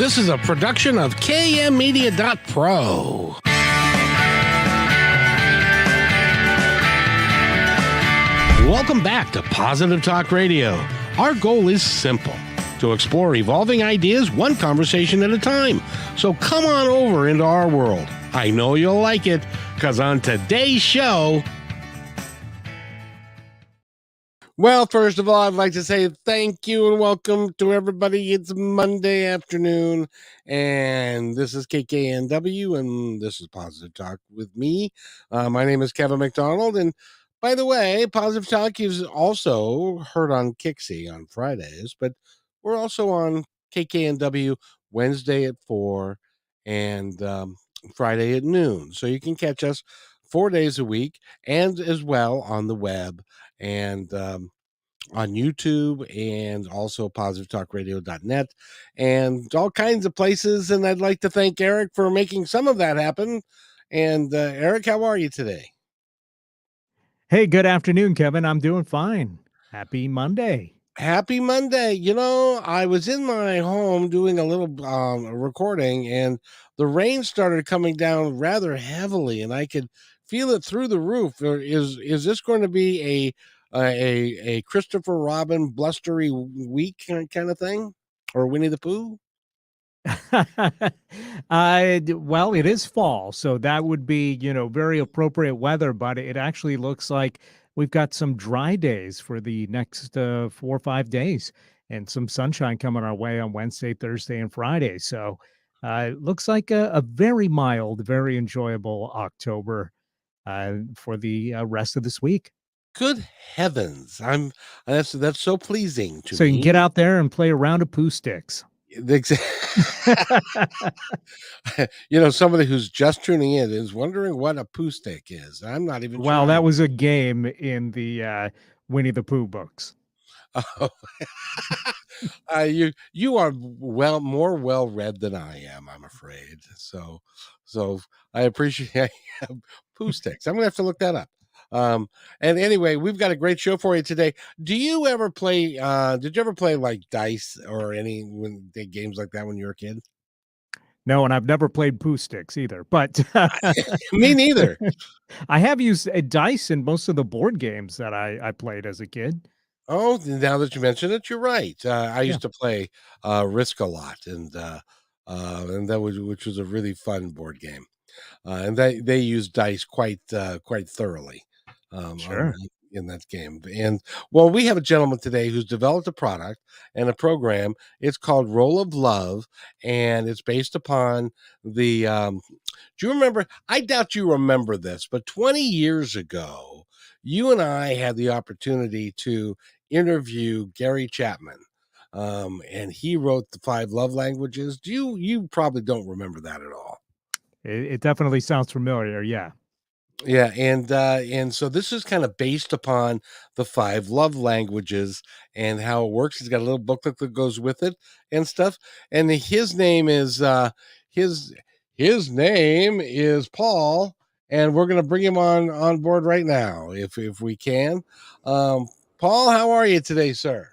This is a production of KMmedia.pro. Welcome back to Positive Talk Radio. Our goal is simple: to explore evolving ideas one conversation at a time. So come on over into our world. I know you'll like it, because on today's show... Well, first of all, I'd like to say thank you and welcome to everybody. It's Monday afternoon, and this is KKNW, and this is Positive Talk with me. My name is Kevin McDonald, and by the way, Positive Talk is also heard on Kixie on Fridays, but we're also on KKNW Wednesday at 4 and Friday at noon. So you can catch us 4 days a week, and as well on the web and on YouTube, and also positivetalkradio.net and all kinds of places. And I'd like to thank Eric for making some of that happen. And Eric, how are you today? Hey, good afternoon, Kevin. I'm doing fine. Happy Monday. Happy Monday. You know, I was in my home doing a little recording, and the rain started coming down rather heavily, and I could feel it through the roof. Is this going to be a Christopher Robin blustery week kind of thing, or Winnie the Pooh? Well, it is fall, so that would be, very appropriate weather, but it actually looks like we've got some dry days for the next 4 or 5 days and some sunshine coming our way on Wednesday, Thursday, and Friday. So it looks like a very mild, very enjoyable October for the rest of this week. Good heavens. That's so pleasing to So me. you can get out there and play a round of poo sticks. Somebody who's just tuning in is wondering what a poo stick is. I'm not even Well, sure. that was a game in the Winnie the Pooh books. Oh. You are more well read than I am, I'm afraid. So I appreciate poo sticks. I'm gonna have to look that up. And anyway, we've got a great show for you today. Do you ever play did you ever play like dice or any games like that when you were a kid? No, and I've never played poo sticks either, but me neither. I have used dice in most of the board games that I played as a kid. Oh, now that you mention it, you're right. I used to play Risk a lot, and which was a really fun board game. And they use dice quite thoroughly Sure. in that game. And well, we have a gentleman today who's developed a product and a program. It's called Roll of Love, and it's based upon the do you remember? I doubt you remember this, but 20 years ago, you and I had the opportunity to interview Gary Chapman. And he wrote the 5 love languages. You probably don't remember that at all. It definitely sounds familiar. Yeah. Yeah, and so this is kind of based upon the 5 love languages and how it works. He's got a little booklet that goes with it and stuff. And his name is his name is Paul, and we're going to bring him on board right now if we can. Paul, how are you today, sir?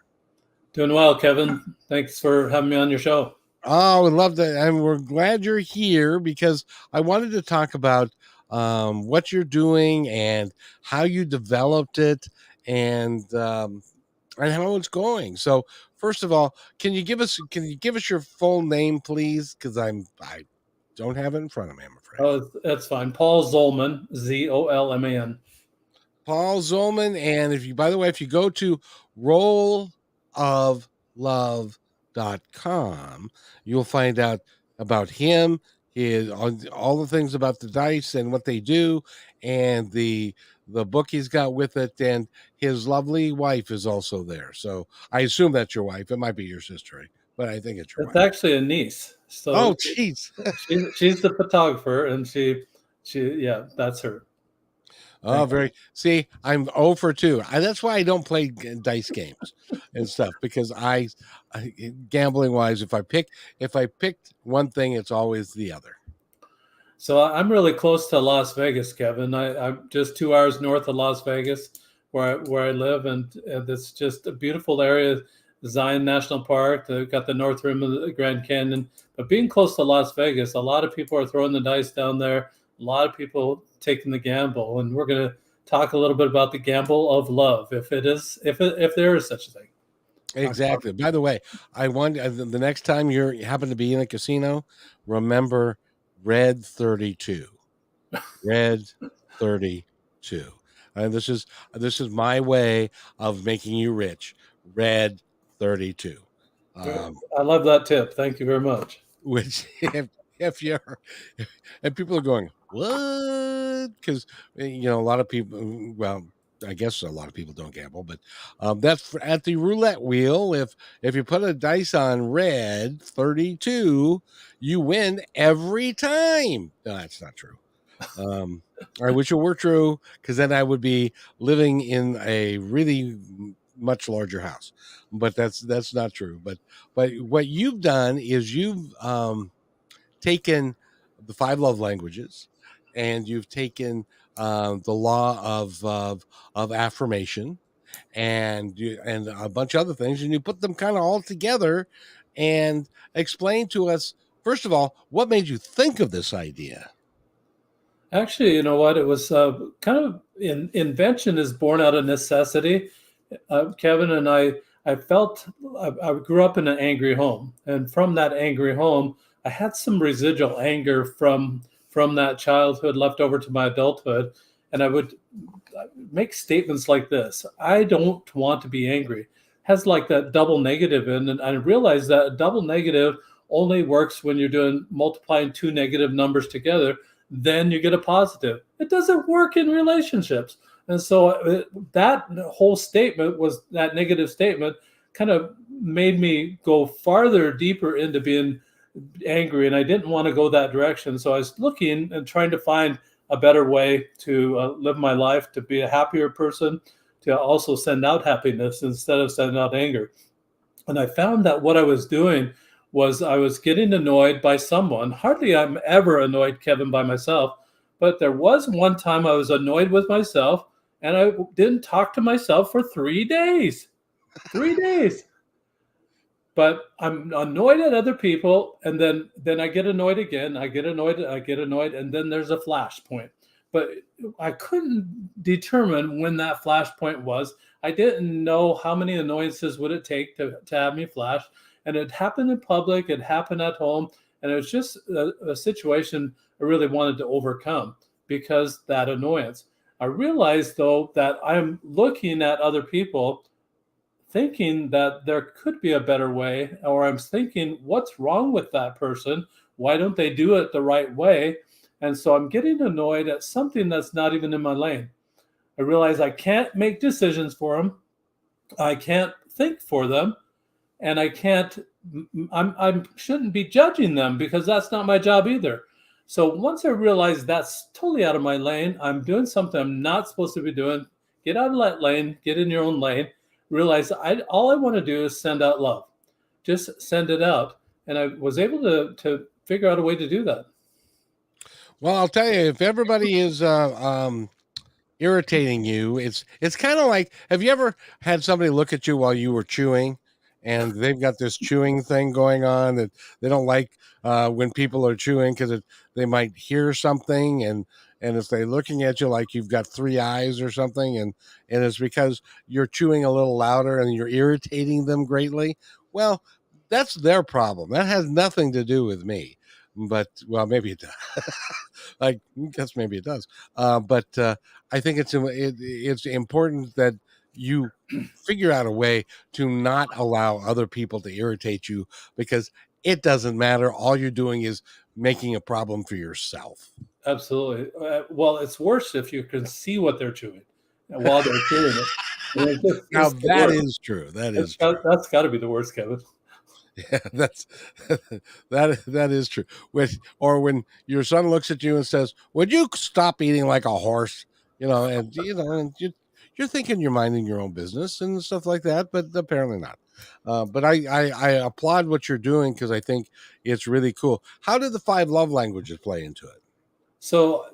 Doing well, Kevin. Thanks for having me on your show. Oh, we love that, and we're glad you're here because I wanted to talk about what you're doing and how you developed it and how it's going. So, first of all, can you give us your full name, please? Because I don't have it in front of me, I'm afraid. Oh, that's fine. Paul Zolman, Zolman. Paul Zolman, and by the way, if you go to rolloflove.com, you'll find out about him, all the things about the dice and what they do, and the book he's got with it, and his lovely wife is also there. So I assume that's your wife. It might be your sister, but I think it's your wife. It's actually a niece. So oh, jeez. she's the photographer, and she that's her. Oh, very. See, I'm 0 for 2. That's why I don't play dice games and stuff, because I gambling wise, if I picked one thing, it's always the other. So I'm really close to Las Vegas, Kevin. I'm just 2 hours north of Las Vegas, where I live, and it's just a beautiful area. Zion National Park. They've got the North Rim of the Grand Canyon. But being close to Las Vegas, a lot of people are throwing the dice down there. A lot of people taking the gamble, and we're going to talk a little bit about the gamble of love, if there is such a thing. Exactly. By the way, I want the next time you happen to be in a casino, remember Red 32. Red 32. And this is my way of making you rich. Red 32. I love that tip. Thank you very much. Which if you're and people are going, what? Because a lot of people, well, I guess a lot of people don't gamble, but that's at the roulette wheel. If you put a dice on red 32, you win every time. No, that's not true. I wish it were true, because then I would be living in a really much larger house. But that's not true. But what you've done is you've taken the 5 love languages, and you've taken the law of affirmation, and a bunch of other things, and you put them kind of all together and explain to us, first of all, what made you think of this idea. Actually, you know what? It was kind of invention is born out of necessity. Kevin and I felt I grew up in an angry home, and from that angry home, I had some residual anger from that childhood left over to my adulthood, and I would make statements like this: "I don't want to be angry." Has like that double negative in, and I realized that a double negative only works when you're doing multiplying 2 negative numbers together. Then you get a positive. It doesn't work in relationships. And so that whole statement was that negative statement kind of made me go farther, deeper into being angry. And I didn't want to go that direction. So I was looking and trying to find a better way to live my life, to be a happier person, to also send out happiness instead of sending out anger. And I found that what I was doing was I was getting annoyed by someone. Hardly I'm ever annoyed, Kevin, by myself. But there was one time I was annoyed with myself, and I didn't talk to myself for 3 days. 3 days. But I'm annoyed at other people, and then I get annoyed again. I get annoyed, and then there's a flashpoint. But I couldn't determine when that flashpoint was. I didn't know how many annoyances would it take to have me flash. And it happened in public, it happened at home, and it was just a situation I really wanted to overcome because that annoyance. I realized, though, that I'm looking at other people thinking that there could be a better way, or I'm thinking, what's wrong with that person? Why don't they do it the right way? And so I'm getting annoyed at something that's not even in my lane. I realize I can't make decisions for them. I can't think for them. And I shouldn't be judging them because that's not my job either. So once I realize that's totally out of my lane, I'm doing something I'm not supposed to be doing. Get out of that lane, get in your own lane. Realize all I want to do is send out love. Just send it out. And I was able to figure out a way to do that. Well, I'll tell you, if everybody is irritating you, it's kind of like, have you ever had somebody look at you while you were chewing, and they've got this chewing thing going on that they don't like when people are chewing, because they might hear something, and if they're looking at you like you've got 3 eyes or something, and it's because you're chewing a little louder and you're irritating them greatly. Well, that's their problem. That has nothing to do with me. But, well, maybe it does. I guess maybe it does. But I think it's important that you figure out a way to not allow other people to irritate you, because it doesn't matter. All you're doing is making a problem for yourself. Absolutely. Well, it's worse if you can see what they're chewing while they're chewing it. Now, that is true. That is true. That's got to be the worst, Kevin. Yeah, that is true. When your son looks at you and says, "Would you stop eating like a horse?" And you're thinking you're minding your own business and stuff like that, but apparently not. But I applaud what you're doing, because I think it's really cool. How did the 5 love languages play into it? So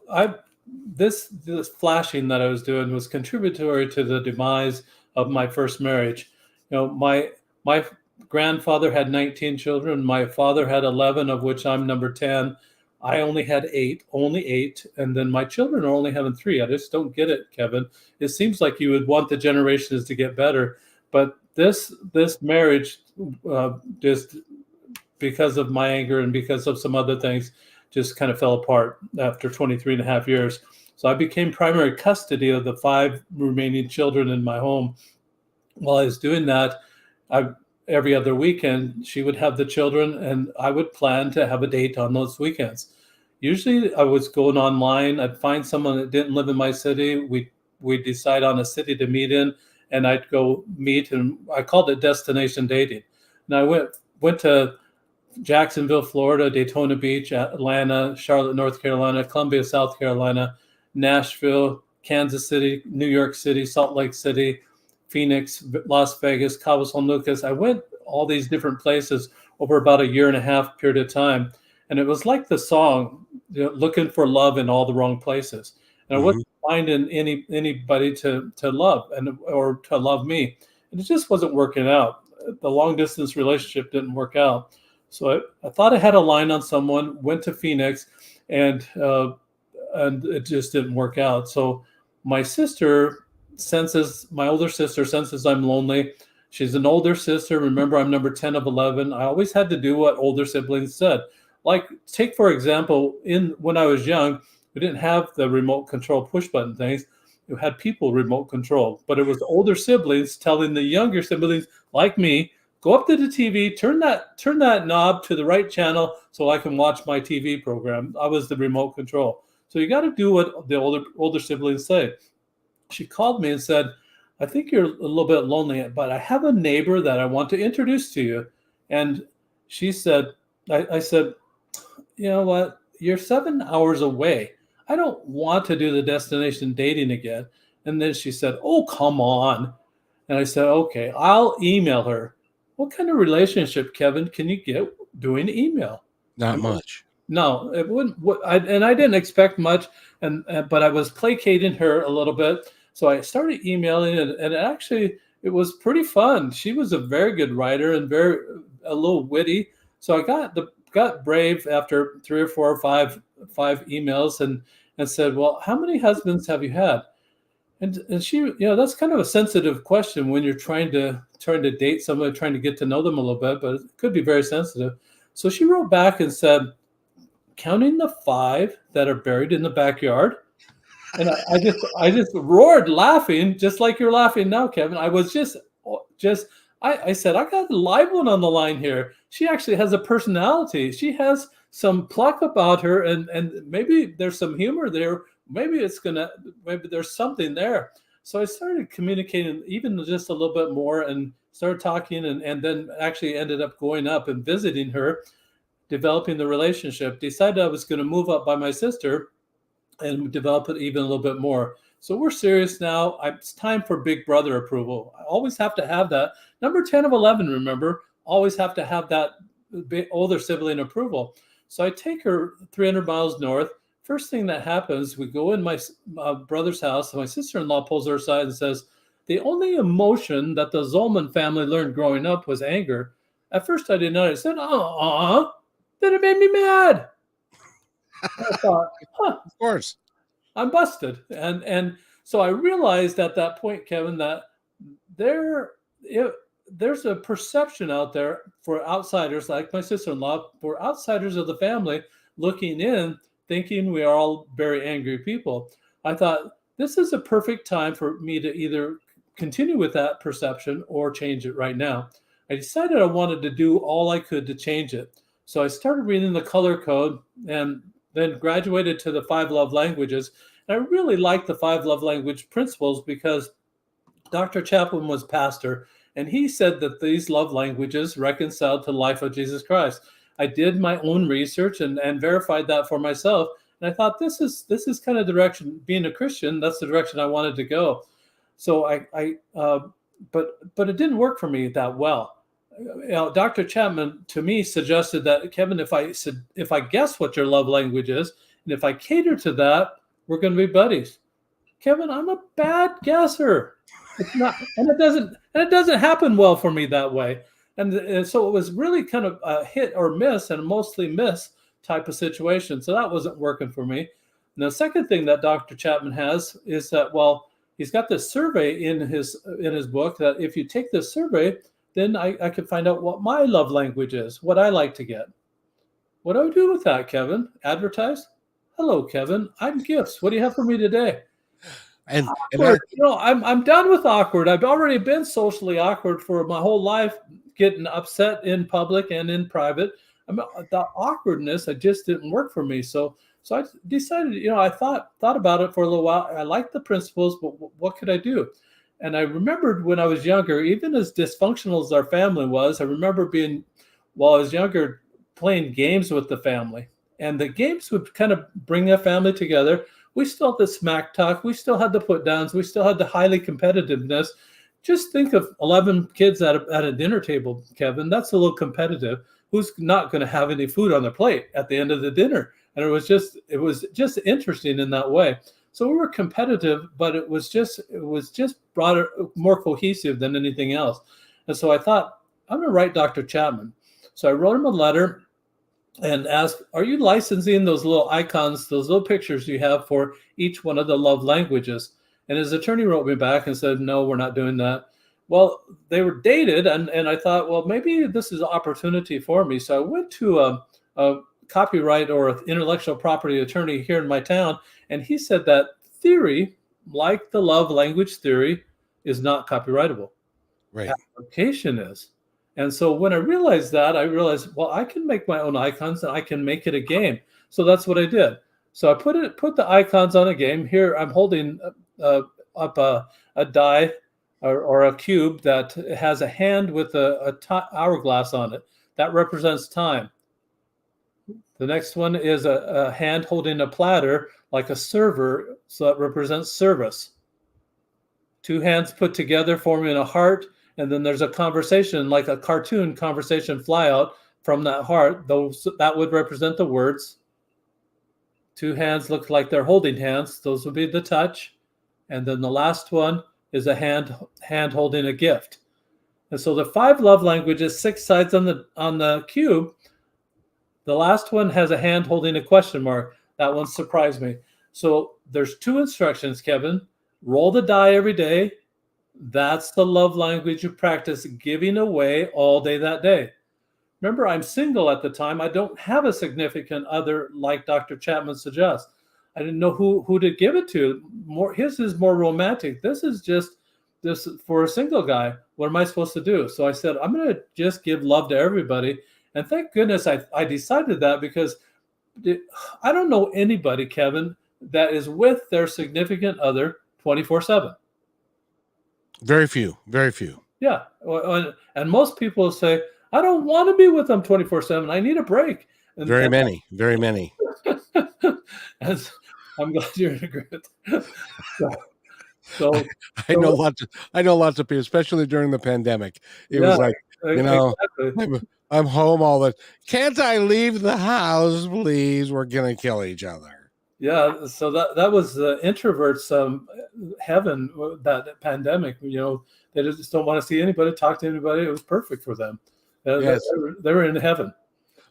this flashing that I was doing was contributory to the demise of my first marriage. My My grandfather had 19 children. My father had 11, of which I'm number 10. I only had only eight. And then my children are only having 3. I just don't get it, Kevin. It seems like you would want the generations to get better. But this marriage, just because of my anger and because of some other things, just kind of fell apart after 23 and a half years. So I became primary custody of the 5 remaining children in my home. While I was doing that, every other weekend, she would have the children, and I would plan to have a date on those weekends. Usually I was going online. I'd find someone that didn't live in my city. We'd decide on a city to meet in, and I'd go meet, and I called it destination dating. And I went to Jacksonville, Florida, Daytona Beach, Atlanta, Charlotte, North Carolina, Columbia, South Carolina, Nashville, Kansas City, New York City, Salt Lake City, Phoenix, Las Vegas, Cabo San Lucas. I went all these different places over about a 1.5 year period of time. And it was like the song, looking for love in all the wrong places. And I wasn't finding anybody to love or to love me. And it just wasn't working out. The long distance relationship didn't work out. So I thought I had a line on someone, went to Phoenix, and it just didn't work out. So my older sister senses I'm lonely. She's an older sister. Remember, I'm number 10 of 11. I always had to do what older siblings said. Like, take, for example, when I was young, we didn't have the remote control push button things. You had people remote control, but it was older siblings telling the younger siblings, like me, go up to the TV, turn that knob to the right channel so I can watch my TV program. I was the remote control. So you got to do what the older siblings say. She called me and said, I think you're a little bit lonely, but I have a neighbor that I want to introduce to you. And she said, I said, you know what? You're 7 hours away. I don't want to do the destination dating again. And then she said, oh, come on. And I said, okay, I'll email her. What kind of relationship, Kevin, can you get doing email? Not much. No, it wouldn't. And I didn't expect much, but I was placating her a little bit. So I started emailing, and it was pretty fun. She was a very good writer and a little witty. So I got brave after 3 or 4 or 5 emails and said, well, how many husbands have you had? And she, that's kind of a sensitive question when you're trying to date somebody, trying to get to know them a little bit, but it could be very sensitive. So she wrote back and said, counting the 5 that are buried in the backyard. And I just roared laughing, just like you're laughing now, Kevin. I was I said, I got a live one on the line here. She actually has a personality. She has some pluck about her, and maybe there's some humor there. Maybe there's something there. So I started communicating even just a little bit more and started talking, and then actually ended up going up and visiting her, developing the relationship, decided I was going to move up by my sister and develop it even a little bit more. So we're serious now. It's time for big brother approval. I always have to have that. Number 10 of 11, remember, always have to have that older sibling approval. So I take her 300 miles north. First thing that happens, we go in my brother's house, and my sister-in-law pulls her aside and says, the only emotion that the Zolman family learned growing up was anger. At first I didn't know. I said, then it made me mad. I thought, of course, I'm busted. And so I realized at that point, Kevin, that there's a perception out there for outsiders like my sister-in-law, for outsiders of the family looking in, thinking we are all very angry people. I thought this is a perfect time for me to either continue with that perception or change it right now. I decided I wanted to do all I could to change it. So I started reading the color code and then graduated to the 5 love languages. And I really liked the 5 love language principles because Dr. Chaplin was pastor, and he said that these love languages reconciled to the life of Jesus Christ. I did my own research and verified that for myself. And I thought this is kind of direction, being a Christian, that's the direction I wanted to go. So but it didn't work for me that well. Dr. Chapman to me suggested that, Kevin, if I guess what your love language is, and if I cater to that, we're going to be buddies. Kevin, I'm a bad guesser. It's not, and it doesn't happen well for me that way. And so it was really kind of a hit or miss, and mostly miss type of situation. So that wasn't working for me. And the second thing that Dr. Chapman has is that, well, he's got this survey in his book that if you take this survey, then I can find out what my love language is, what I like to get. What do I do with that, Kevin? Advertise? Hello, Kevin. I'm Gifts. What do you have for me today? And I'm done with awkward. I've already been socially awkward for my whole life, getting upset in public and in private. The awkwardness, it just didn't work for me. So I decided, I thought about it for a little while. I liked the principles, but what could I do? And I remembered when I was younger, even as dysfunctional as our family was, I remember while I was younger, playing games with the family. And the games would kind of bring a family together. We still had the smack talk. We still had the put downs. We still had the highly competitiveness. Just think of 11 kids at a dinner table, Kevin. That's a little competitive. Who's not going to have any food on their plate at the end of the dinner? And it was just interesting in that way. So we were competitive, but it was just broader, more cohesive than anything else. And so I thought, I'm going to write Dr. Chapman. So I wrote him a letter and asked, are you licensing those little icons, those little pictures you have for each one of the love languages? And his attorney wrote me back and said, no, we're not doing that. Well, they were dated, and I thought, well, maybe this is an opportunity for me. So I went to a copyright or intellectual property attorney here in my town, and he said that theory, like the love language theory, is not copyrightable. Right. Application is. And so when I realized, well, I can make my own icons and I can make it a game. So that's what I did. So I put the icons on a game. Here I'm holding up a die or a cube that has a hand with a hourglass on it. That represents time. The next one is a hand holding a platter like a server, so that represents service. Two hands put together forming a heart. And then there's a conversation, like a cartoon conversation fly out from that heart. That would represent the words. Two hands look like they're holding hands. Those would be the touch. And then the last one is a hand holding a gift. And so the 5 love languages, 6 sides on the cube. The last one has a hand holding a question mark. That one surprised me. So there's 2 instructions, Kevin. Roll the die every day. That's the love language you practice giving away all day that day. Remember, I'm single at the time. I don't have a significant other like Dr. Chapman suggests. I didn't know who to give it to. His is more romantic. This is for a single guy. What am I supposed to do? So I said, I'm going to just give love to everybody. And thank goodness I decided that, because I don't know anybody, Kevin, that is with their significant other 24/7. Very few. Yeah. And most people say, I don't want to be with them 24/7. I need a break. Very many. And I'm glad you're in agreement. So I know lots of people, especially during the pandemic. It was like, exactly. I'm home all the. Can't I leave the house, please? We're gonna kill each other. Yeah, so that was the introverts' heaven. That pandemic, they just don't want to see anybody, talk to anybody. It was perfect for them. Yes. They were in heaven.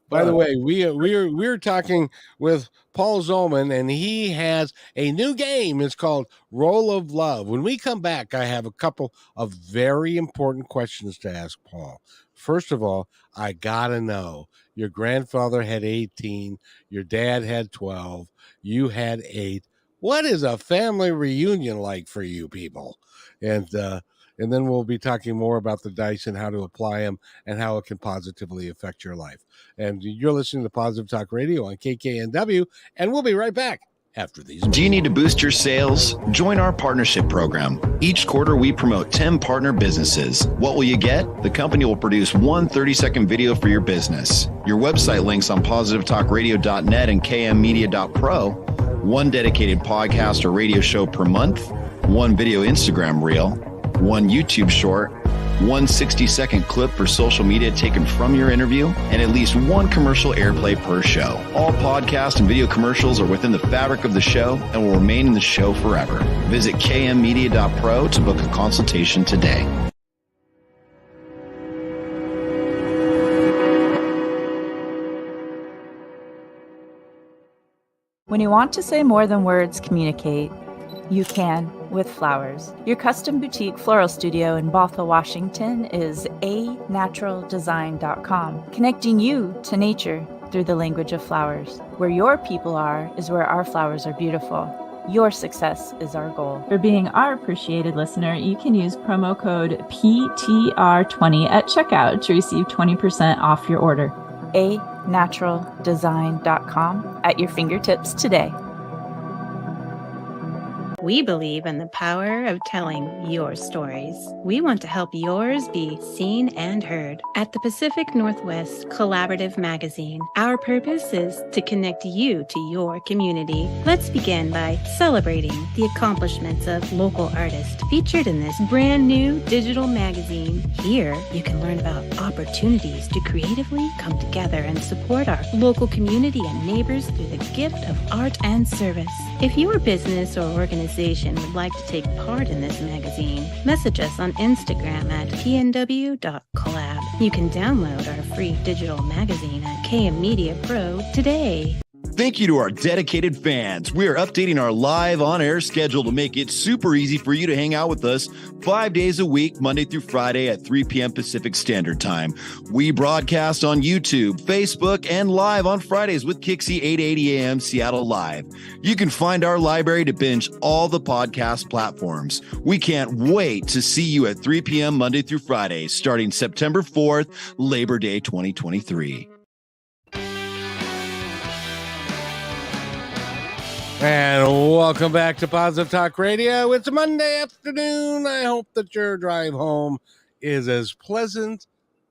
By the way, we're talking with Paul Zolman, and he has a new game. It's called Roll of Love. When we come back, I have a couple of very important questions to ask Paul. First of all, I gotta know, your grandfather had 18, your dad had 12, you had 8. What is a family reunion like for you people? And then we'll be talking more about the dice and how to apply them and how it can positively affect your life. And you're listening to Positive Talk Radio on KKNW, and we'll be right back after these. Do you need to boost your sales? Join our partnership program. Each quarter, we promote 10 partner businesses. What will you get? The company will produce one 30-second video for your business. Your website links on positivetalkradio.net and kmmedia.pro. One dedicated podcast or radio show per month. One video Instagram reel. One YouTube short, one 60-second clip for social media taken from your interview, and at least one commercial airplay per show. All podcast and video commercials are within the fabric of the show and will remain in the show forever. Visit kmmedia.pro to book a consultation today. When you want to say more than words communicate, you can with flowers. Your custom boutique floral studio in Bothell, Washington is anaturaldesign.com, connecting you to nature through the language of flowers. Where your people are is where our flowers are beautiful. Your success is our goal. For being our appreciated listener, you can use promo code PTR20 at checkout to receive 20% off your order. anaturaldesign.com at your fingertips today. We believe in the power of telling your stories. We want to help yours be seen and heard. At the Pacific Northwest Collaborative Magazine, our purpose is to connect you to your community. Let's begin by celebrating the accomplishments of local artists featured in this brand new digital magazine. Here, you can learn about opportunities to creatively come together and support our local community and neighbors through the gift of art and service. If your business or organization would like to take part in this magazine, message us on Instagram at pnw.collab. You can download our free digital magazine at KM Media Pro today. Thank you to our dedicated fans. We are updating our live on-air schedule to make it super easy for you to hang out with us 5 days a week, Monday through Friday at 3 p.m. Pacific Standard Time. We broadcast on YouTube, Facebook, and live on Fridays with Kixie 8:80 a.m. Seattle Live. You can find our library to binge all the podcast platforms. We can't wait to see you at 3 p.m. Monday through Friday, starting September 4th, Labor Day 2023. And welcome back to Positive Talk Radio. It's a Monday afternoon. I hope that your drive home is as pleasant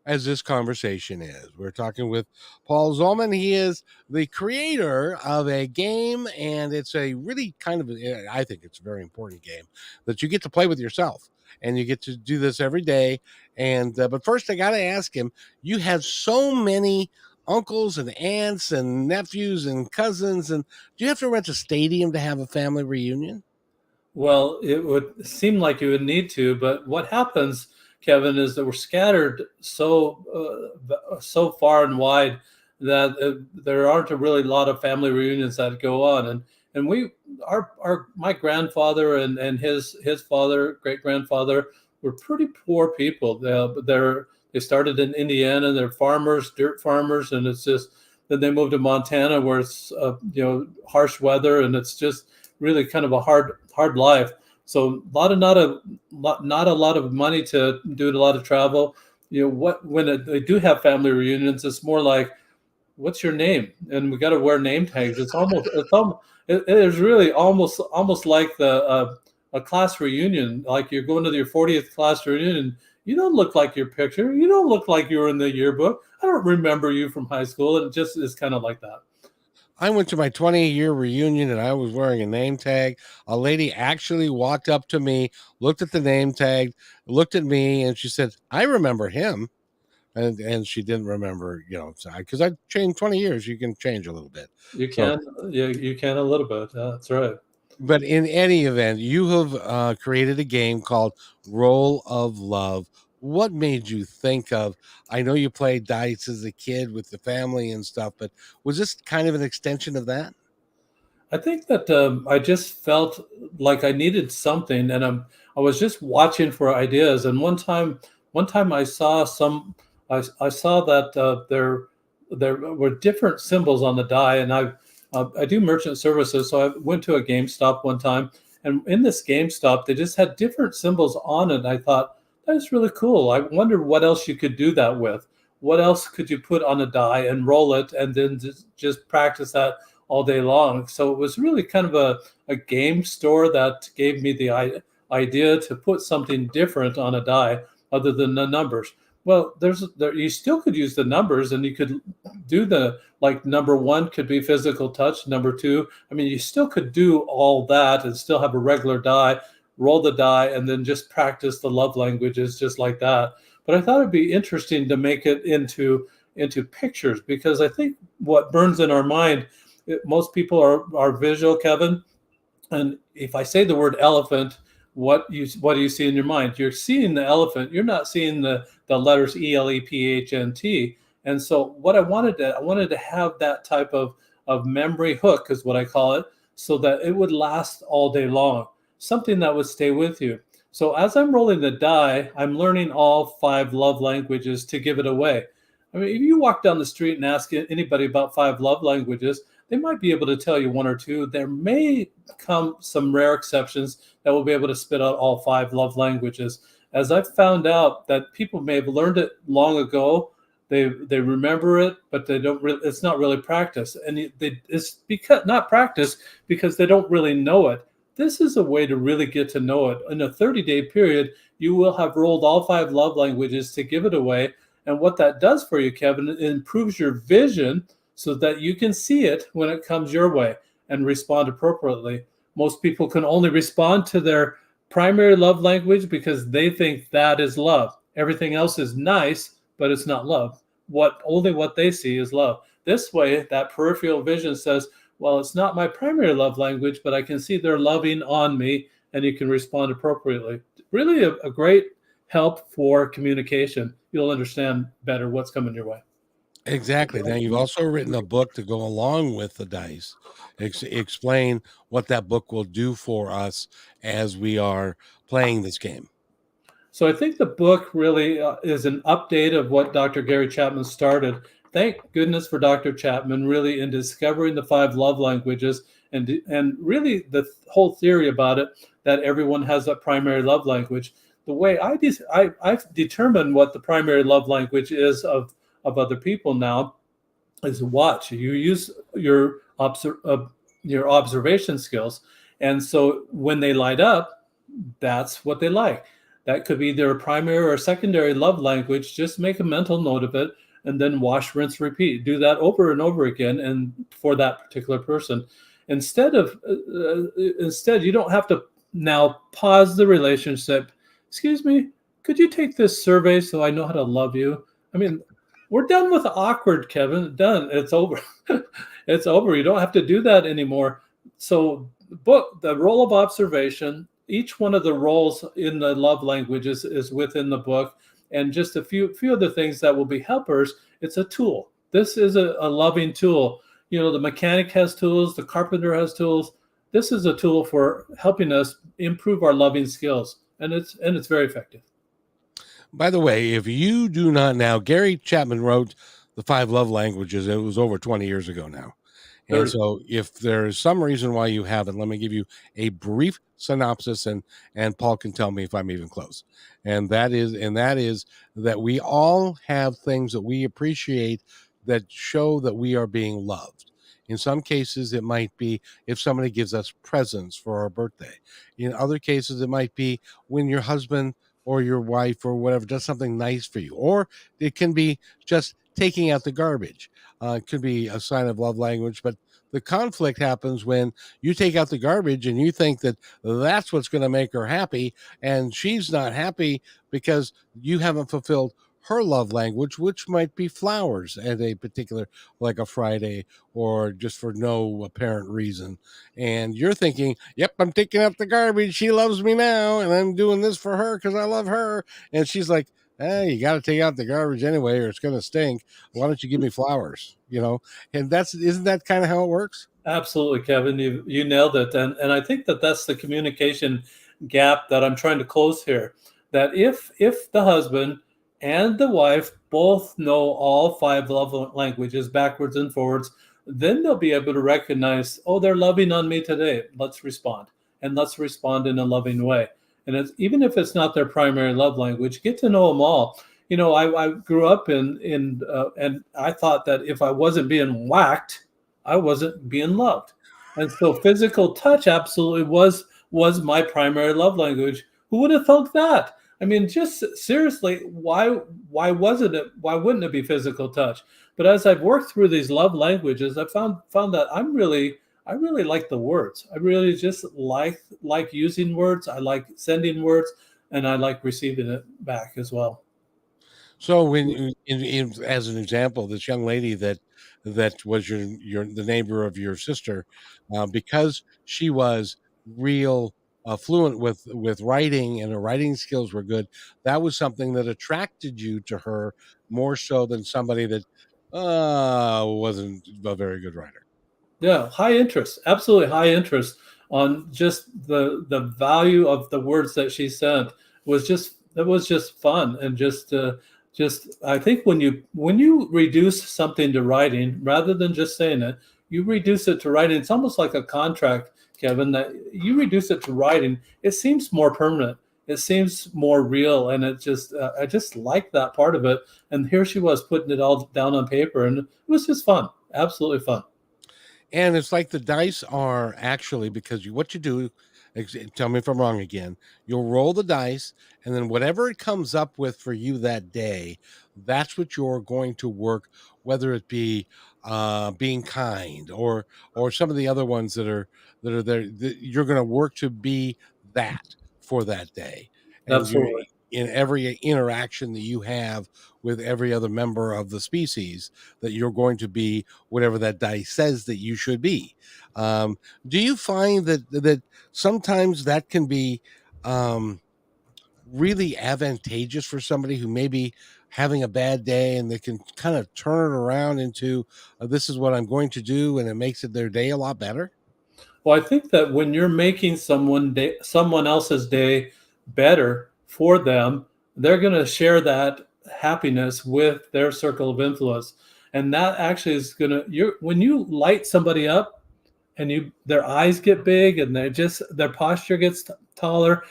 as this conversation is. We're talking with Paul Zolman. He is the creator of a game, and it's a really I think it's a very important game that you get to play with yourself, and you get to do this every day. And but first, I got to ask him, you have so many uncles and aunts and nephews and cousins, and do you have to rent a stadium to have a family reunion? Well, it would seem like you would need to, but what happens, Kevin, is that we're scattered so far and wide that there aren't a really lot of family reunions that go on. And my grandfather and his father, great grandfather, were pretty poor people. They started in Indiana. They're farmers, dirt farmers, and it's just then they moved to Montana, where it's harsh weather, and it's just really kind of a hard life. So not a lot of money to do a lot of travel. When they do have family reunions, it's more like, what's your name? And we got to wear name tags. It is really almost like a class reunion. Like you're going to your 40th class reunion. You don't look like your picture. You don't look like you were in the yearbook. I don't remember you from high school. It just is kind of like that. I went to my 20-year reunion and I was wearing a name tag. A lady actually walked up to me, looked at the name tag, looked at me, and she said, "I remember him." And she didn't remember, because I changed 20 years. You can change a little bit. You can a little bit. That's right. But in any event, you have created a game called Roll of Love. What made you think of? I know you played dice as a kid with the family and stuff, but was this kind of an extension of that? I think that I just felt like I needed something, and I was just watching for ideas. And one time I saw that there were different symbols on the die, and I do merchant services, so I went to a GameStop one time, and in this GameStop they just had different symbols on it. And I thought, that's really cool. I wonder what else you could do that with. What else could you put on a die and roll it, and then just practice that all day long? So it was really kind of a game store that gave me the idea to put something different on a die other than the numbers. Well, you still could use the numbers, and you could do number one could be physical touch. Number two, you still could do all that and still have a regular die, roll the die, and then just practice the love languages just like that. But I thought it'd be interesting to make it into pictures, because I think what burns in our mind, most people are visual, Kevin. And if I say the word elephant, what do you see in your mind? You're seeing the elephant. You're not seeing the letters ELEPHNT. And so what I wanted to have that type of of memory hook, is what I call it, so that it would last all day long, something that would stay with you. So as I'm rolling the die, I'm learning all 5 love languages to give it away. I mean, if you walk down the street and ask anybody about 5 love languages, they might be able to tell you 1 or 2. There may come some rare exceptions that will be able to spit out all 5 love languages. As I've found out that people may have learned it long ago, they remember it, but they don't really. It's not really practice, and it's because not practice because they don't really know it. This is a way to really get to know it. In a 30-day period, you will have rolled all 5 love languages to give it away. And what that does for you, Kevin, it improves your vision so that you can see it when it comes your way and respond appropriately. Most people can only respond to their primary love language because they think that is love. Everything else is nice, but it's not love. Only what they see is love. This way, that peripheral vision says, well, it's not my primary love language, but I can see they're loving on me, and you can respond appropriately. Really a great help for communication. You'll understand better what's coming your way. Exactly. Now, you've also written a book to go along with the dice. Explain what that book will do for us as we are playing this game. So I think the book really is an update of what Dr. Gary Chapman started. Thank goodness for Dr. Chapman really in discovering the 5 love languages and really the whole theory about it, that everyone has a primary love language. The way I've determined what the primary love language is of other people now is watch. You use your observation skills, and so when they light up, that's what they like. That could be their primary or secondary love language. Just make a mental note of it, and then wash, rinse, repeat. Do that over and over again, and for that particular person. Instead, you don't have to now pause the relationship. Excuse me, could you take this survey so I know how to love you? I mean, we're done with awkward, Kevin. Done. It's over. It's over. You don't have to do that anymore. So, the role of observation, each one of the roles in the love languages is within the book, and just a few other things that will be helpers. It's a tool. This is a loving tool. You know, the mechanic has tools, the carpenter has tools. This is a tool for helping us improve our loving skills, and it's very effective. By the way, if you do not now, Gary Chapman wrote the 5 love languages. It was over 20 years ago now. And 30. so if there's some reason why you haven't, let me give you a brief synopsis, and Paul can tell me if I'm even close. And that is that we all have things that we appreciate that show that we are being loved. In some cases, it might be if somebody gives us presents for our birthday. In other cases, it might be when your husband or your wife or whatever does something nice for you. Or it can be just taking out the garbage. It could be a sign of love language, but the conflict happens when you take out the garbage and you think that that's what's going to make her happy, and she's not happy because you haven't fulfilled her love language, which might be flowers at a particular, like a Friday, or just for no apparent reason. And you're thinking, yep, I'm taking out the garbage. She loves me now, and I'm doing this for her because I love her. And she's like, you got to take out the garbage anyway, or it's going to stink. Why don't you give me flowers? And isn't that kind of how it works? Absolutely, Kevin. You nailed it, and I think that's the communication gap that I'm trying to close here. That if the husband and the wife both know all 5 love languages backwards and forwards, then they'll be able to recognize, oh, they're loving on me today. Let's respond, and let's respond in a loving way. And even if it's not their primary love language, get to know them all. You know, I grew up and I thought that if I wasn't being whacked, I wasn't being loved. And so physical touch absolutely was my primary love language. Who would have thought that? I mean, just seriously, why wouldn't it be physical touch? But as I've worked through these love languages, I found that I really like the words. I really just like using words. I like sending words, and I like receiving it back as well. So when as an example, this young lady that was the neighbor of your sister, because she was real fluent with writing, and her writing skills were good, that was something that attracted you to her more so than somebody that wasn't a very good writer. Yeah, high interest, absolutely high interest on just the value of the words that she sent. It was just fun, and just I think when you reduce something to writing rather than just saying it, you reduce it to writing. It's almost like a contract, Kevin, that you reduce it to writing. It seems more permanent. It seems more real, and it just I just like that part of it. And here she was putting it all down on paper, and it was just fun, absolutely fun. And it's like the dice are actually, because what you do, tell me if I'm wrong again, you'll roll the dice, and then whatever it comes up with for you that day, that's what you're going to work, whether it be being kind, or some of the other ones that are there, that you're going to work to be that for that day. And you're Absolutely. in every interaction that you have with every other member of the species, that you're going to be whatever that dice says that you should be. Do you find that sometimes that can be um, really advantageous for somebody who may be having a bad day, and they can kind of turn it around into this is what I'm going to do, and it makes it their day a lot better? Well, I think that when you're making someone else's day better for them, they're going to share that happiness with their circle of influence, and that actually is going to you when you light somebody up, and their eyes get big, and their posture gets taller.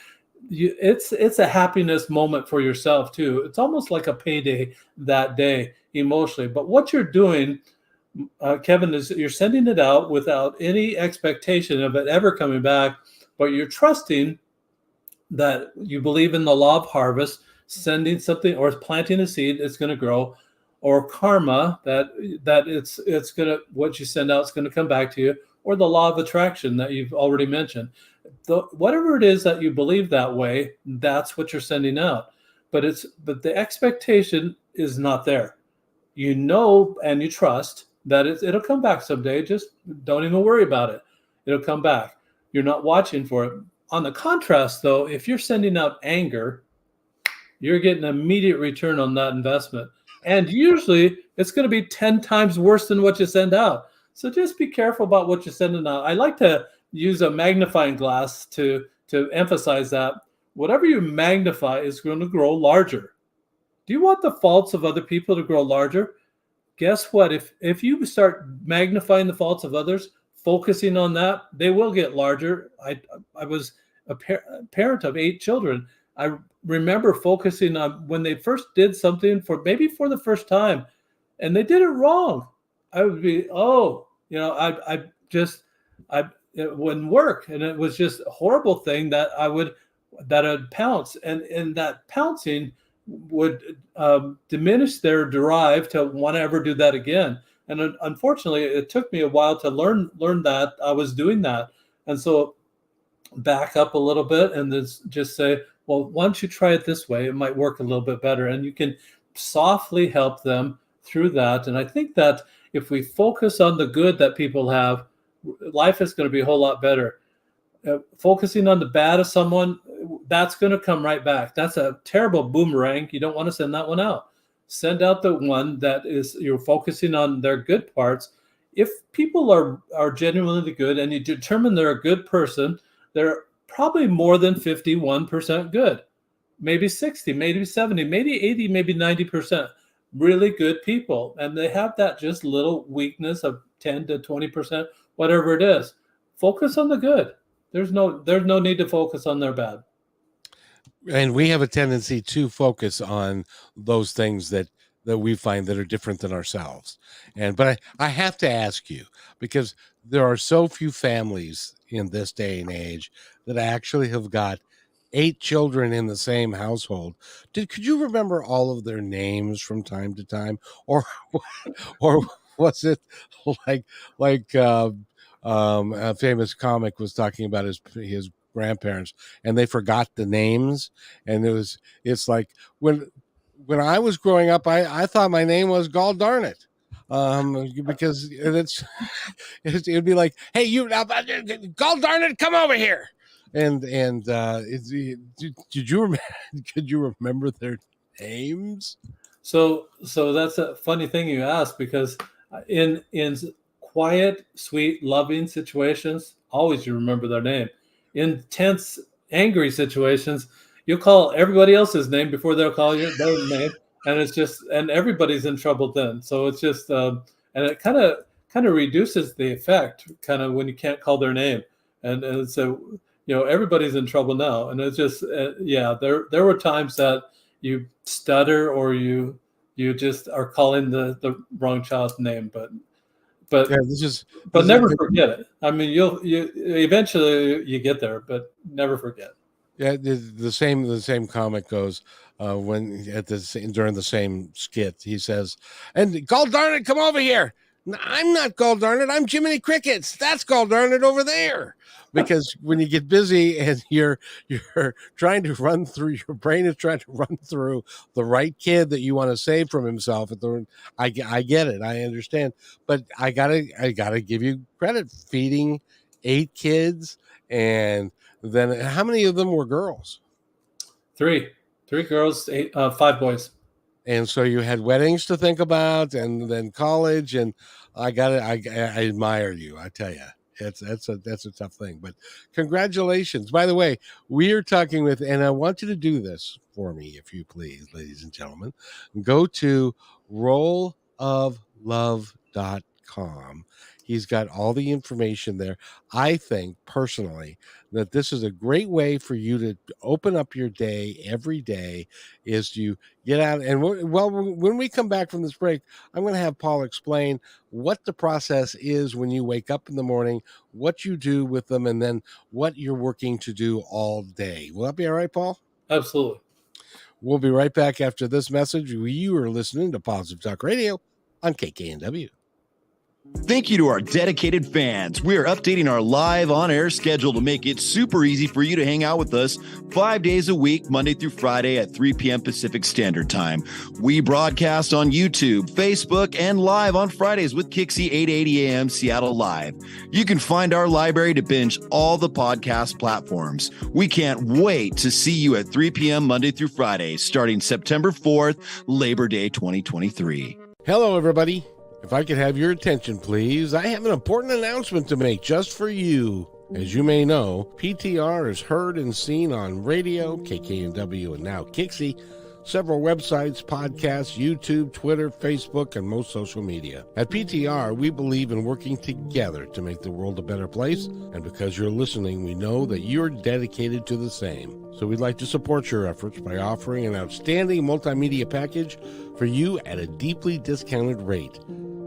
It's a happiness moment for yourself too. It's almost like a payday that day emotionally. But what you're doing, Kevin, is you're sending it out without any expectation of it ever coming back, but you're trusting that you believe in the law of harvest, sending something or planting a seed, it's going to grow, or karma, that it's going to, what you send out is going to come back to you, or the law of attraction that you've already mentioned. Whatever it is that you believe that way, that's what you're sending out. But the expectation is not there. You know, and you trust that it'll come back someday. Just don't even worry about it. It'll come back. You're not watching for it. On the contrast, though, if you're sending out anger, you're getting an immediate return on that investment. And usually it's going to be 10 times worse than what you send out. So just be careful about what you're sending out. I like to use a magnifying glass to emphasize that whatever you magnify is going to grow larger. Do you want the faults of other people to grow larger? Guess what? If you start magnifying the faults of others, focusing on that, they will get larger. I was a parent of 8 children. I remember focusing on when they first did something for the first time, and they did it wrong. I would be, oh, it wouldn't work, and it was just a horrible thing that I'd pounce, and that pouncing would diminish their drive to want to ever do that again. And unfortunately, it took me a while to learn that I was doing that, and so back up a little bit and then just say, well, why don't you try it this way? It might work a little bit better, and you can softly help them through that. And I think that if we focus on the good that people have, life is going to be a whole lot better. Focusing on the bad of someone, that's going to come right back. That's a terrible boomerang. You don't want to send that one out. Send out the one that is, you're focusing on their good parts. If people are genuinely good and you determine they're a good person, they're probably more than 51% good, maybe 60, maybe 70, maybe 80, maybe 90% really good people. And they have that just little weakness of 10 to 20%, whatever it is. Focus on the good. There's no need to focus on their bad. And we have a tendency to focus on those things that we find that are different than ourselves. But I have to ask you, because there are so few families in this day and age that actually have got 8 children in the same household. Could you remember all of their names from time to time, or or was it like a famous comic was talking about his grandparents, and they forgot the names, and it's like when I was growing up, I thought my name was Gall Darn It, because it'd be like, hey, you Gall Darn It, come over here, and did you could you remember their names? So that's a funny thing you asked, because in quiet, sweet, loving situations, always you remember their name. In tense, angry situations, you call everybody else's name before they'll call their name, and it's just, and everybody's in trouble then. So it's just, and it kind of reduces the effect, kind of when you can't call their name, and so everybody's in trouble now, and it's just there were times that you stutter or you just are calling the wrong child's name, but never forget it. I mean, you eventually you get there, but never forget. Yeah, the same comic goes when during the same skit, he says, "And gall darn it, come over here." I'm not gall darn it. I'm Jiminy Crickets. That's gall darn it over there. Because when you get busy and you're trying to run through, your brain is trying to run through the right kid that you want to save from himself. I get it. I understand. But I gotta give you credit. Feeding 8 kids, and then how many of them were girls? 3 girls, 5 boys. And so you had weddings to think about, and then college, and I admire you. I tell you, that's a tough thing, but congratulations. By the way, we are talking with, and I want you to do this for me, if you please, ladies and gentlemen. Go to rolloflove.com. He's got all the information there. I think personally that this is a great way for you to open up your day every day, is to get out. And when we come back from this break, I'm going to have Paul explain what the process is when you wake up in the morning, what you do with them, and then what you're working to do all day. Will that be all right, Paul? Absolutely. We'll be right back after this message. You are listening to Positive Talk Radio on KKNW. Thank you to our dedicated fans. We are updating our live on-air schedule to make it super easy for you to hang out with us 5 days a week, Monday through Friday at 3 p.m. Pacific Standard Time. We broadcast on YouTube, Facebook, and live on Fridays with Kixie 8:80 a.m. Seattle Live. You can find our library to binge all the podcast platforms. We can't wait to see you at 3 p.m. Monday through Friday, starting September 4th, Labor Day 2023. Hello, everybody. If I could have your attention, please, I have an important announcement to make just for you. As you may know, PTR is heard and seen on radio, KKNW, and now Kixie, several websites, podcasts, YouTube, Twitter, Facebook, and most social media. At PTR, we believe in working together to make the world a better place, and because you're listening, we know that you're dedicated to the same. So we'd like to support your efforts by offering an outstanding multimedia package for you at a deeply discounted rate.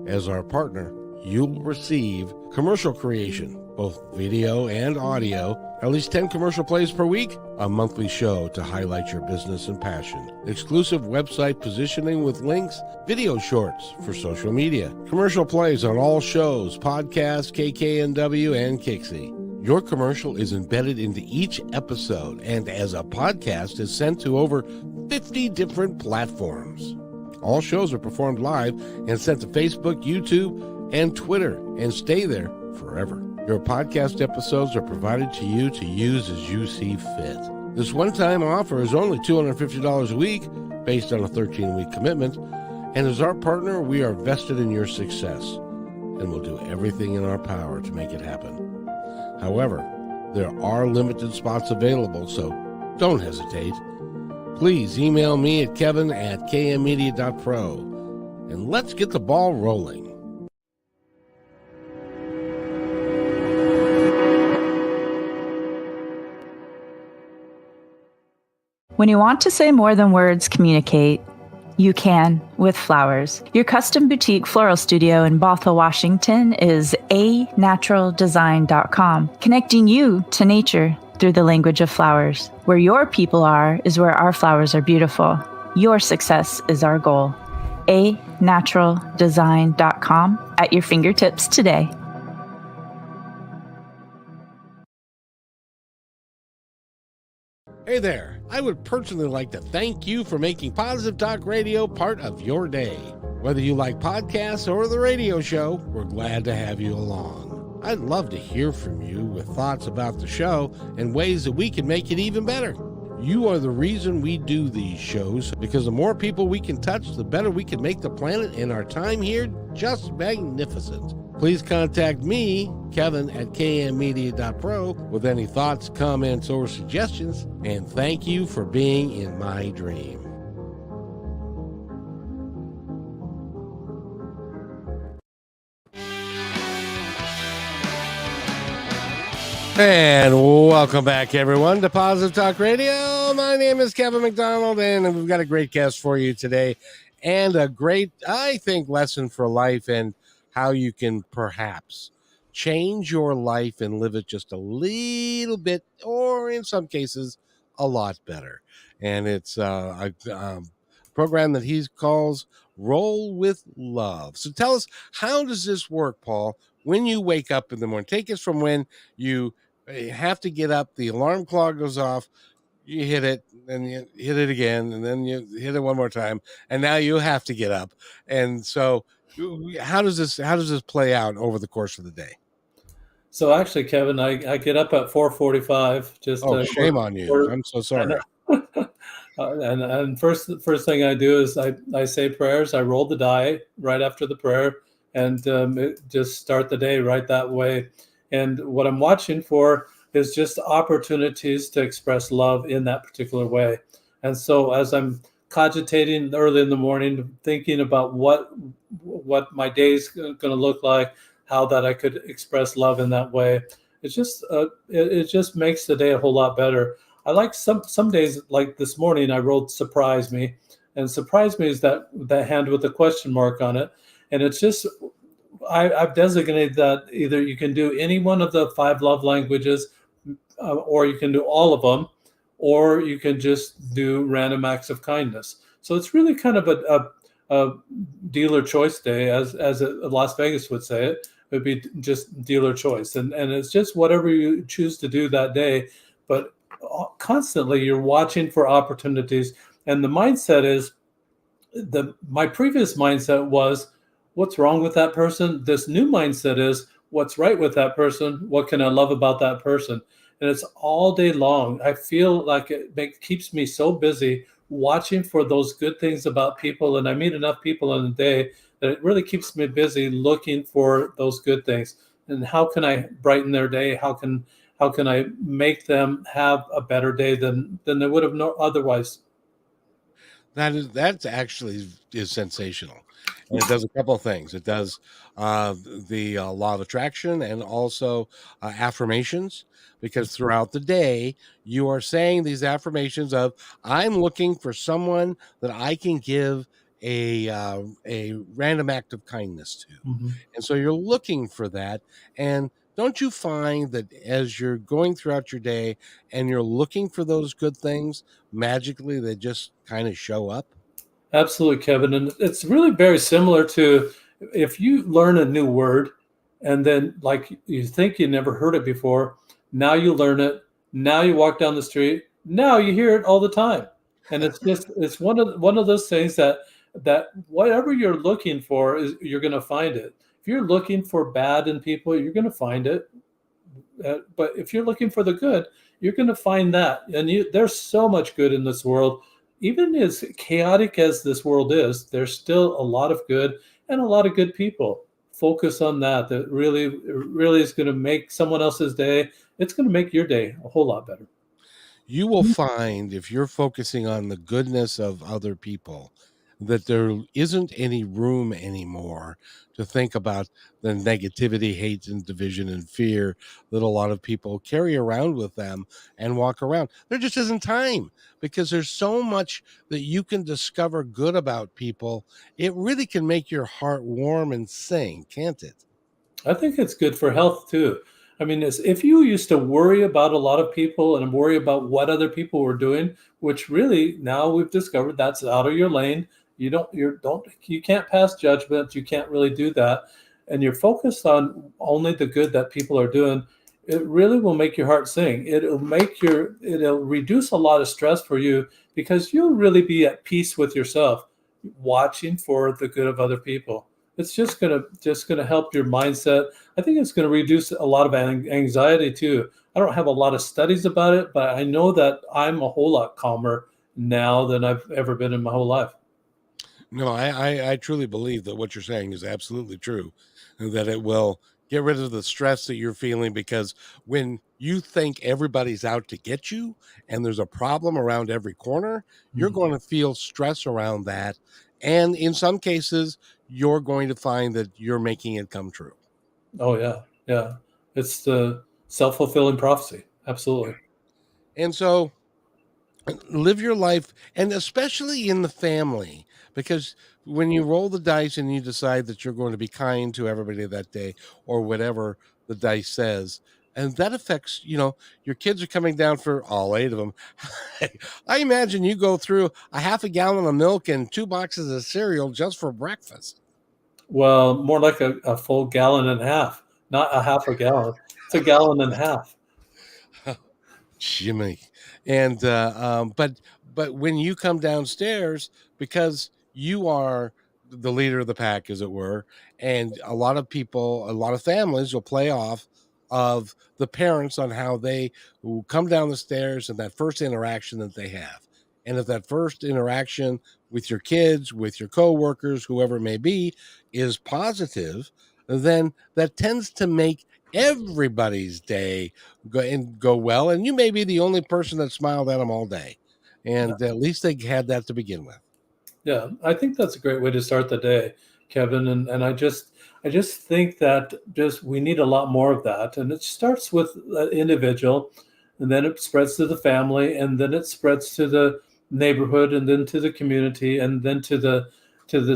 As our partner, you'll receive commercial creation, both video and audio, at least 10 commercial plays per week, a monthly show to highlight your business and passion, exclusive website positioning with links, video shorts for social media, commercial plays on all shows, podcasts, KKNW, and Kixie. Your commercial is embedded into each episode, and as a podcast is sent to over 50 different platforms. All shows are performed live and sent to Facebook, YouTube, and Twitter, and stay there forever. Your podcast episodes are provided to you to use as you see fit. This one-time offer is only $250 a week, based on a 13-week commitment, and as our partner, we are vested in your success, and will do everything in our power to make it happen. However, there are limited spots available, so don't hesitate. Please email me at kevin@kmmedia.pro, and let's get the ball rolling. When you want to say more than words communicate, you can with flowers. Your custom boutique floral studio in Bothell, Washington is anaturaldesign.com, connecting you to nature through the language of flowers. Where your people are is where our flowers are beautiful. Your success is our goal. anaturaldesign.com at your fingertips today. Hey there, I would personally like to thank you for making Positive Talk Radio part of your day. Whether you like podcasts or the radio show, we're glad to have you along. I'd love to hear from you with thoughts about the show and ways that we can make it even better. You are the reason we do these shows, because the more people we can touch, the better we can make the planet and our time here just magnificent. Please contact me, Kevin, at kmmedia.pro with any thoughts, comments, or suggestions. And thank you for being in my dream. And welcome back, everyone, to Positive Talk Radio. My name is Kevin McDonald, and we've got a great guest for you today and a great, I think, lesson for life and how you can perhaps change your life and live it just a little bit, or in some cases, a lot better. And it's a program that he calls Roll with Love. So tell us, how does this work, Paul, when you wake up in the morning? Take us from when you have to get up, the alarm clock goes off, you hit it, and you hit it again, and then you hit it one more time, and now you have to get up. And so how does this play out over the course of the day? So actually, Kevin, I get up at 4:45. Just shame on you. I'm so sorry. And first thing I do is I say prayers. I roll the die right after the prayer, and just start the day right that way. And what I'm watching for is just opportunities to express love in that particular way. And so as I'm cogitating early in the morning, thinking about what my day's going to look like, how that I could express love in that way, it just makes the day a whole lot better. I like some days, like this morning, I wrote "surprise me," and "surprise me" is that hand with a question mark on it, and it's just I've designated that either you can do any one of the 5 love languages, or you can do all of them, or you can just do random acts of kindness. So it's really kind of a dealer choice day, as Las Vegas would say it. It would be just dealer choice, and it's just whatever you choose to do that day. But constantly you're watching for opportunities, and the mindset is my previous mindset was, what's wrong with that person? This new mindset is, what's right with that person? What can I love about that person? And it's all day long. I feel like it keeps me so busy watching for those good things about people. And I meet enough people in a day that it really keeps me busy looking for those good things. And how can I brighten their day? How can I make them have a better day than they would have otherwise? That's actually is sensational. And it does a couple of things. It does the law of attraction, and also affirmations, because throughout the day you are saying these affirmations of, I'm looking for someone that I can give a random act of kindness to. Mm-hmm. And so you're looking for that. And don't you find that as you're going throughout your day and you're looking for those good things, magically they just kind of show up? Absolutely, Kevin. And it's really very similar to if you learn a new word and then, like, you think you never heard it before, now you learn it, now you walk down the street, now you hear it all the time. And it's one of those things that whatever you're looking for is, you're going to find it. If you're looking for bad in people, you're going to find it. But if you're looking for the good, you're going to find that. And there's so much good in this world. Even as chaotic as this world is, there's still a lot of good and a lot of good people. Focus on that. That really is going to make someone else's day. It's going to make your day a whole lot better. You will find, if you're focusing on the goodness of other people, that there isn't any room anymore to think about the negativity, hate, and division and fear that a lot of people carry around with them and walk around. There just isn't time, because there's so much that you can discover good about people. It really can make your heart warm and sing, can't it? I think it's good for health too. I mean, if you used to worry about a lot of people and worry about what other people were doing, which really now we've discovered that's out of your lane. You can't pass judgment. You can't really do that. And you're focused on only the good that people are doing. It really will make your heart sing. It'll reduce a lot of stress for you, because you'll really be at peace with yourself, watching for the good of other people. It's just gonna help your mindset. I think it's going to reduce a lot of anxiety too. I don't have a lot of studies about it, but I know that I'm a whole lot calmer now than I've ever been in my whole life. No, I truly believe that what you're saying is absolutely true, and that it will get rid of the stress that you're feeling, because when you think everybody's out to get you and there's a problem around every corner, you're Mhm. going to feel stress around that. And in some cases, you're going to find that you're making it come true. Oh yeah, yeah. It's the self-fulfilling prophecy. Absolutely. And so live your life, and especially in the family, because when you roll the dice and you decide that you're going to be kind to everybody that day, or whatever the dice says, and that affects, your kids are coming down for all 8 of them. I imagine you go through a half a gallon of milk and 2 boxes of cereal just for breakfast. Well, more like a full gallon and a half, not a half a gallon. It's a gallon and a half. Jimmy. And but when you come downstairs, because you are the leader of the pack, as it were, and a lot of people, a lot of families will play off of the parents on how they will come down the stairs and that first interaction that they have. And if that first interaction with your kids, with your coworkers, whoever it may be, is positive, then that tends to make everybody's day go well, and you may be the only person that smiled at them all day, Yeah. and at least they had that to begin with. Yeah, I think that's a great way to start the day, Kevin. And I just think that just we need a lot more of that. And it starts with the individual, and then it spreads to the family, and then it spreads to the neighborhood, and then to the community, and then to the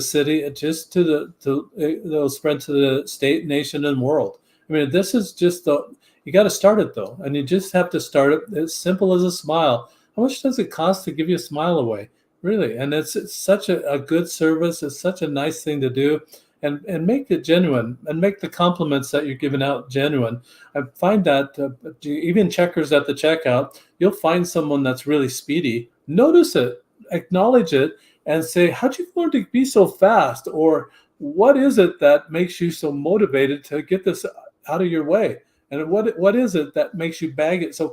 city, and just it'll spread to the state, nation, and world. I mean, this is just the you got to start it though, and you just have to start it as simple as a smile. How much does it cost to give you a smile away? Really, and it's such a good service. It's such a nice thing to do, and make it genuine, and make the compliments that you're giving out genuine. I find that even checkers at the checkout, you'll find someone that's really speedy. Notice it, acknowledge it, and say, "How'd you learn to be so fast?" Or "What is it that makes you so motivated to get this out of your way?" And what is it that makes you bag it so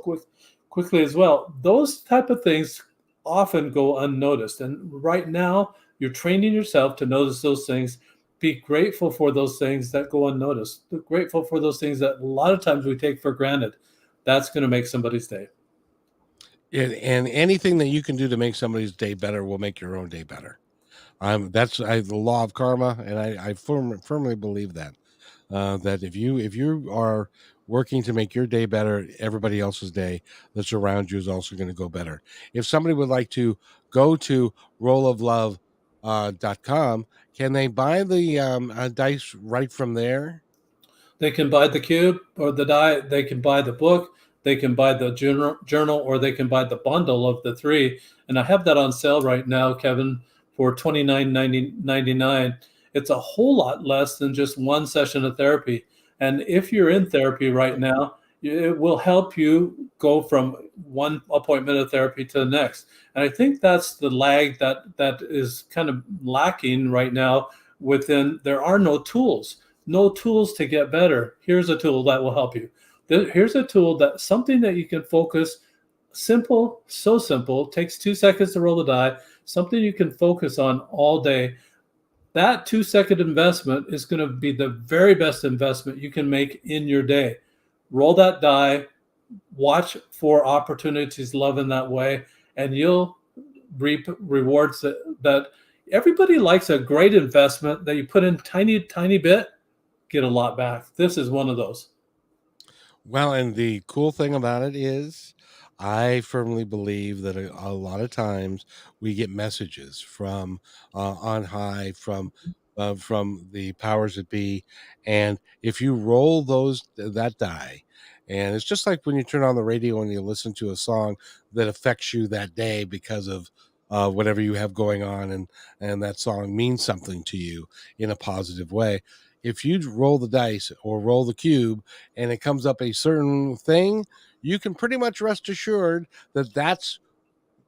quickly as well? Those type of things often go unnoticed. And right now, you're training yourself to notice those things. Be grateful for those things that go unnoticed. Be grateful for those things that a lot of times we take for granted. That's going to make somebody's day. And anything that you can do to make somebody's day better will make your own day better. That's the law of karma, and I firmly believe that. That if you are working to make your day better, everybody else's day that's around you is also going to go better. If somebody would like to go to rolloflove.com, can they buy the dice right from there? They can buy the cube or the die. They can buy the book. They can buy the journal, or they can buy the bundle of the three. And I have that on sale right now, Kevin, for $29.99. It's a whole lot less than just one session of therapy. And if you're in therapy right now, it will help you go from one appointment of therapy to the next. And I think that's the lag that is kind of lacking right now. There are no tools to get better. Here's a tool that will help you. Here's a tool something that you can focus, simple, so simple, takes 2 seconds to roll the die, something you can focus on all day. That 2 second investment is going to be the very best investment you can make in your day. Roll that die, watch for opportunities, love in that way, and you'll reap rewards that everybody likes. A great investment that you put in tiny bit, get a lot back. This is one of those. Well, and the cool thing about it is, I firmly believe that a lot of times we get messages from on high, from the powers that be, and if you roll that die, and it's just like when you turn on the radio and you listen to a song that affects you that day because of whatever you have going on, and that song means something to you in a positive way. If you roll the dice or roll the cube and it comes up a certain thing, you can pretty much rest assured that that's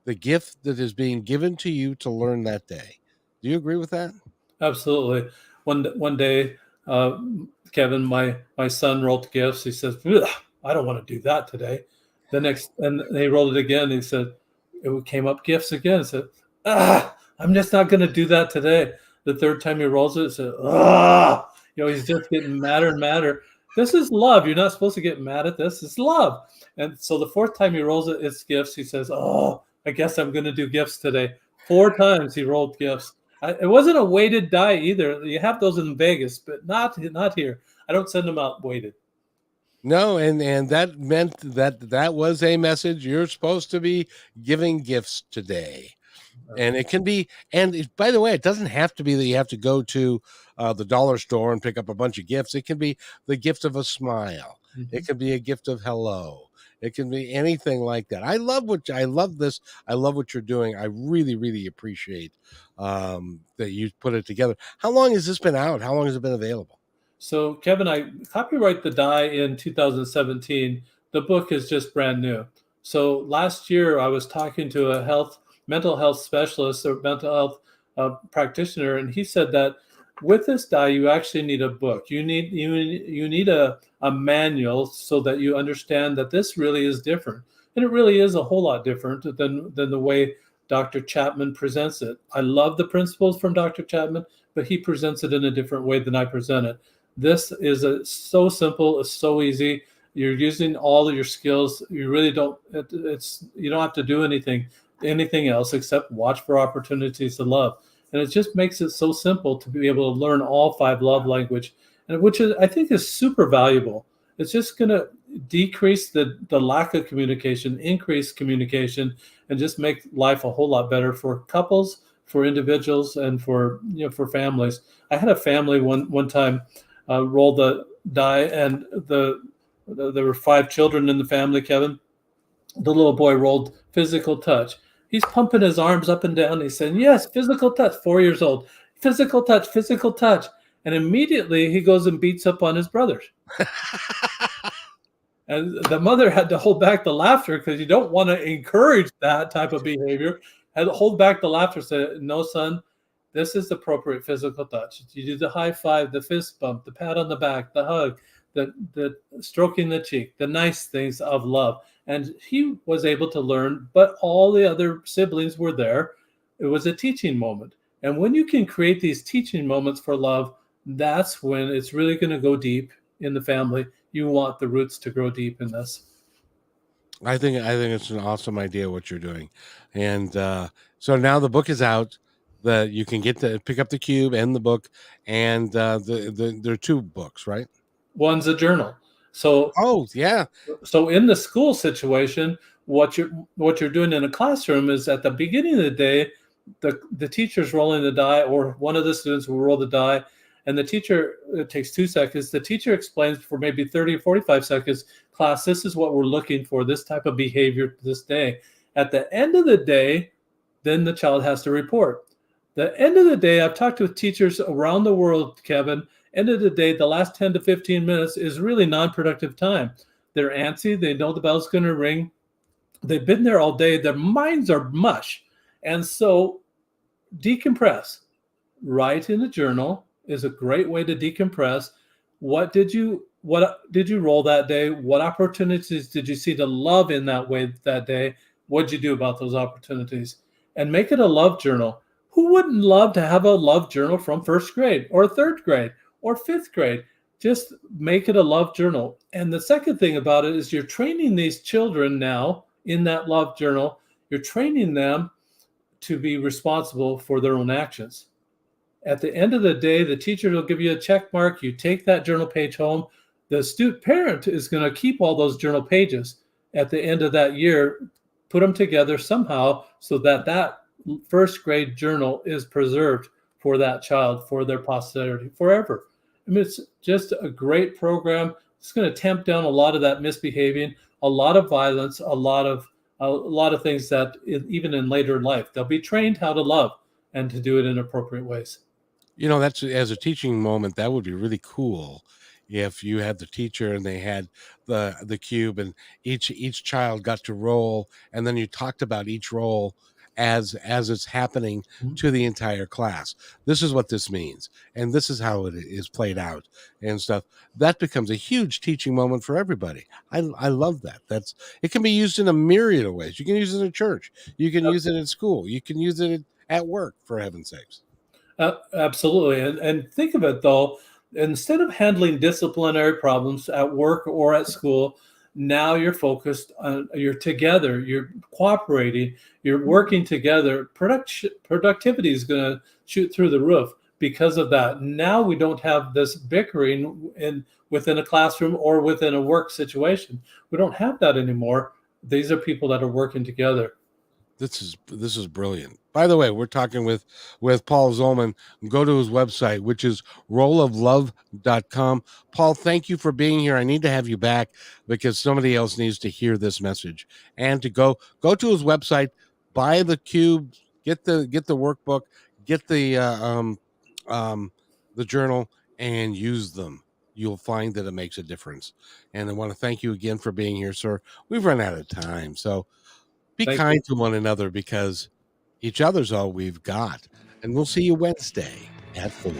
the gift that is being given to you to learn that day. Do you agree with that? Absolutely. One day, uh, Kevin, my son rolled gifts. He says, "Ugh, I don't want to do that today." And he rolled it again. He said, it came up gifts again. He said, I'm just not going to do that today. The third time he rolls it, says, "Ugh!" He's just getting madder and madder. This is love. You're not supposed to get mad at this. It's love. And so the fourth time he rolls it, it's gifts. He says, "Oh, I guess I'm going to do gifts today." 4 times he rolled gifts. It wasn't a weighted die either. You have those in Vegas, but not here. I don't send them out weighted. No, and that meant that was a message. You're supposed to be giving gifts today. And it can be, by the way, it doesn't have to be that you have to go to the dollar store and pick up a bunch of gifts. It can be the gift of a smile. Mhm. It can be a gift of hello. It can be anything like that. I love this. I love what you're doing. I really, really appreciate that you put it together. How long has this been out? How long has it been available? So, Kevin, I copyright the die in 2017. The book is just brand new. So last year, I was talking to a mental health specialist or mental health practitioner, and he said that with this die, you actually need a book. You need a manual so that you understand that this really is different, and it really is a whole lot different than the way Dr. Chapman presents it. I love the principles from Dr. Chapman, but he presents it in a different way than I present it. This is so simple. It's so easy. You're using all of your skills. You really don't. You don't have to do anything else except watch for opportunities to love. And it just makes it so simple to be able to learn all 5 love language, and which I think is super valuable. It's just going to decrease the lack of communication, increase communication, and just make life a whole lot better for couples, for individuals, and for families. I had a family one time roll the die, and there were 5 children in the family, Kevin. The little boy rolled physical touch. He's pumping his arms up and down. He's saying, "Yes, physical touch." 4 years old. Physical touch, physical touch. And immediately he goes and beats up on his brothers. And the mother had to hold back the laughter because you don't want to encourage that type of behavior. Had to hold back the laughter, say, "No, son, this is appropriate physical touch. You do the high five, the fist bump, the pat on the back, the hug, the stroking the cheek, the nice things of love." And he was able to learn, but all the other siblings were there. It was a teaching moment. And when you can create these teaching moments for love, that's when it's really going to go deep in the family. You want the roots to grow deep in this. I think it's an awesome idea what you're doing, and so now the book is out. That you can get to pick up the cube and the book, and there are 2 books, right? One's a journal. So yeah. So in the school situation, what you're doing in a classroom is at the beginning of the day, the teacher's rolling the die, or one of the students will roll the die, and the teacher, it takes 2 seconds. The teacher explains for maybe 30 or 45 seconds, "Class, this is what we're looking for, this type of behavior this day." At the end of the day, then the child has to report. The end of the day, I've talked with teachers around the world, Kevin. End of the day, the last 10 to 15 minutes is really non-productive time. They're antsy. They know the bell's going to ring. They've been there all day. Their minds are mush. And so decompress. Write in a journal is a great way to decompress. What did you roll that day? What opportunities did you see to love in that way that day? What did you do about those opportunities? And make it a love journal. Who wouldn't love to have a love journal from 1st grade or 3rd grade or 5th grade? Just make it a love journal. And the second thing about it is you're training these children now in that love journal. You're training them to be responsible for their own actions. At the end of the day, the teacher will give you a check mark. You take that journal page home. The student parent is going to keep all those journal pages at the end of that year, put them together somehow so that 1st grade journal is preserved for that child, for their posterity, forever. I mean, it's just a great program. It's going to tamp down a lot of that misbehaving, a lot of violence, a lot of things that even in later life, they'll be trained how to love and to do it in appropriate ways. That's, as a teaching moment, that would be really cool if you had the teacher and they had the cube, and each child got to roll, and then you talked about each roll as it's happening to the entire class. This is what this means, and this is how it is played out and stuff. That becomes a huge teaching moment for everybody. I love that. It can be used in a myriad of ways. You can use it in a church. You can use it in school. You can use it at work, for heaven's sakes. Absolutely. And think of it, though, instead of handling disciplinary problems at work or at school, now you're focused on, you're together, you're cooperating, you're working together. Productivity is going to shoot through the roof because of that. Now we don't have this bickering within a classroom or within a work situation. We don't have that anymore. These are people that are working together. This is brilliant. By the way, we're talking with Paul Zolman. Go to his website, which is rolloflove.com. Paul, thank you for being here. I need to have you back because somebody else needs to hear this message. And to go to his website, buy the cube, get the workbook, get the journal, and use them. You'll find that it makes a difference. And I want to thank you again for being here, sir. We've run out of time, so be Thank kind to one another because each other's all we've got. And we'll see you Wednesday at 4.